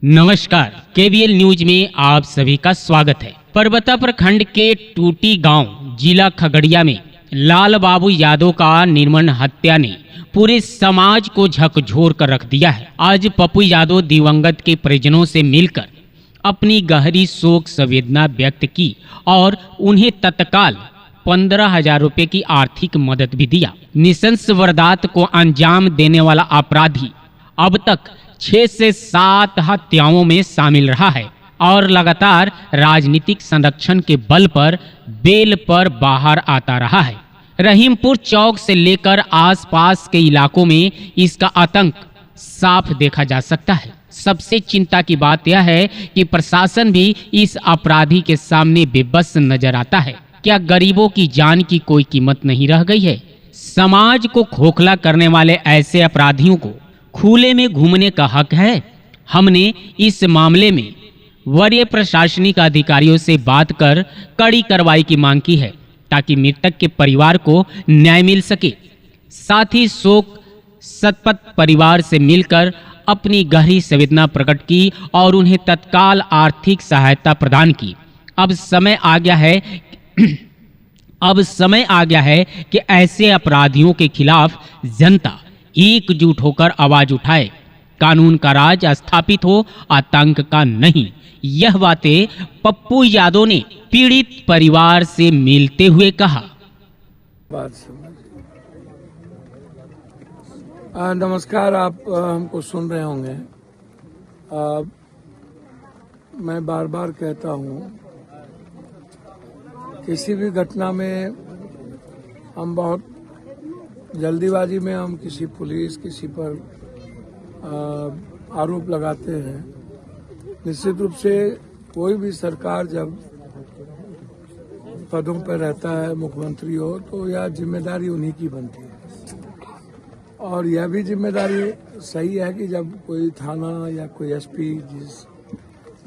नमस्कार, KVL news में आप सभी का स्वागत है। परबता प्रखंड के टूटी गांव जिला खगड़िया में लाल बाबू यादव का निर्मम हत्या ने पूरे समाज को झकझोर कर रख दिया है। आज पप्पू यादव दिवंगत के परिजनों से मिलकर अपनी गहरी शोक संवेदना व्यक्त की और उन्हें तत्काल 15,000 रुपए की आर्थिक मदद भी दिया। नृशंस वारदात को अंजाम देने वाला अपराधी अब तक 6 से 7 हत्याओं में शामिल रहा है और लगातार राजनीतिक संरक्षण के बल पर बेल पर बाहर आता रहा है। रहीमपुर चौक से लेकर आसपास के इलाकों में इसका आतंक साफ देखा जा सकता है। सबसे चिंता की बात यह है कि प्रशासन भी इस अपराधी के सामने बेबस नजर आता है। क्या गरीबों की जान की कोई कीमत नहीं रह गई है? समाज को खोखला करने वाले ऐसे अपराधियों को खुले में घूमने का हक है। हमने इस मामले में वरीय प्रशासनिक अधिकारियों से बात कर कड़ी कार्रवाई की मांग की है ताकि मृतक के परिवार को न्याय मिल सके। साथ ही शोक संतप्त परिवार से मिलकर अपनी गहरी संवेदना प्रकट की और उन्हें तत्काल आर्थिक सहायता प्रदान की। अब समय आ गया है कि ऐसे अपराधियों के खिलाफ जनता एकजुट होकर आवाज उठाए। कानून का राज स्थापित हो, आतंक का नहीं। यह बातें पप्पू यादव ने पीड़ित परिवार से मिलते हुए कहा। नमस्कार, आप हमको सुन रहे होंगे। मैं बार बार कहता हूँ, किसी भी घटना में हम बहुत जल्दीबाजी में हम किसी पुलिस किसी पर आरोप लगाते हैं। निश्चित रूप से कोई भी सरकार जब पदों पर रहता है, मुख्यमंत्री हो, तो यह जिम्मेदारी उन्हीं की बनती है। और यह भी जिम्मेदारी सही है कि जब कोई थाना या कोई एसपी जिस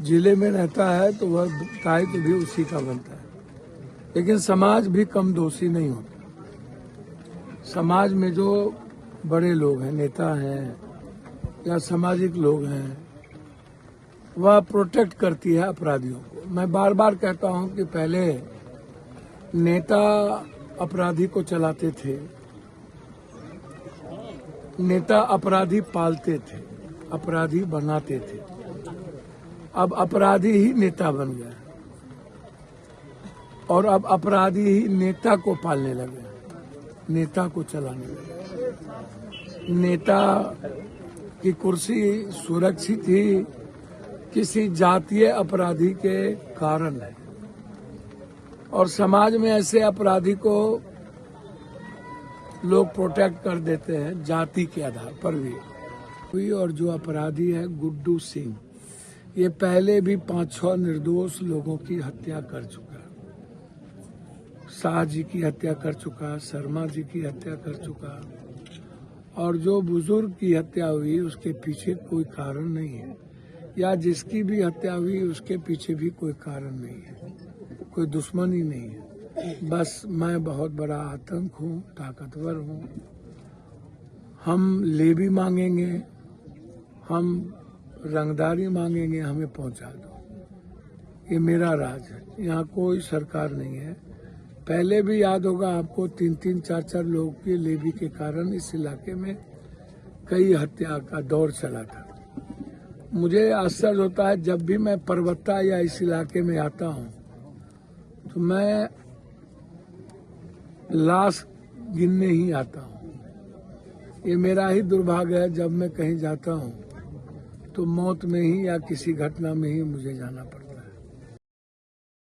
जिले में रहता है तो वह दायित्व भी उसी का बनता है। लेकिन समाज भी कम दोषी नहीं होता। समाज में जो बड़े लोग हैं, नेता हैं या सामाजिक लोग हैं, वह प्रोटेक्ट करती है अपराधियों को। मैं बार बार कहता हूं कि पहले नेता अपराधी को चलाते थे, नेता अपराधी पालते थे, अपराधी बनाते थे। अब अपराधी ही नेता बन गया और अब अपराधी ही नेता को पालने लगे, नेता को चलाने लगे। नेता की कुर्सी सुरक्षित ही किसी जातीय अपराधी के कारण है और समाज में ऐसे अपराधी को लोग प्रोटेक्ट कर देते हैं जाति के आधार पर भी। और जो अपराधी है गुड्डू सिंह, ये पहले भी 5-6 निर्दोष लोगों की हत्या कर चुका। शाह जी की हत्या कर चुका, शर्मा जी की हत्या कर चुका, और जो बुजुर्ग की हत्या हुई उसके पीछे कोई कारण नहीं है, या जिसकी भी हत्या हुई उसके पीछे भी कोई कारण नहीं है, कोई दुश्मनी नहीं है। बस मैं बहुत बड़ा आतंक हूँ, ताकतवर हूँ, हम लेवी मांगेंगे, हम रंगदारी मांगेंगे, हमें पहुंचा दो। ये मेरा राज है, यहाँ कोई सरकार नहीं है। पहले भी याद होगा आपको, 3-3, 4-4 लोगों के लेवी के कारण इस इलाके में कई हत्या का दौर चला था। मुझे आश्चर्य होता है, जब भी मैं परबत्ता या इस इलाके में आता हूँ तो मैं लाश गिनने ही आता हूँ। ये मेरा ही दुर्भाग्य है, जब मैं कहीं जाता हूँ तो मौत में ही या किसी घटना में ही मुझे जाना पड़ता है।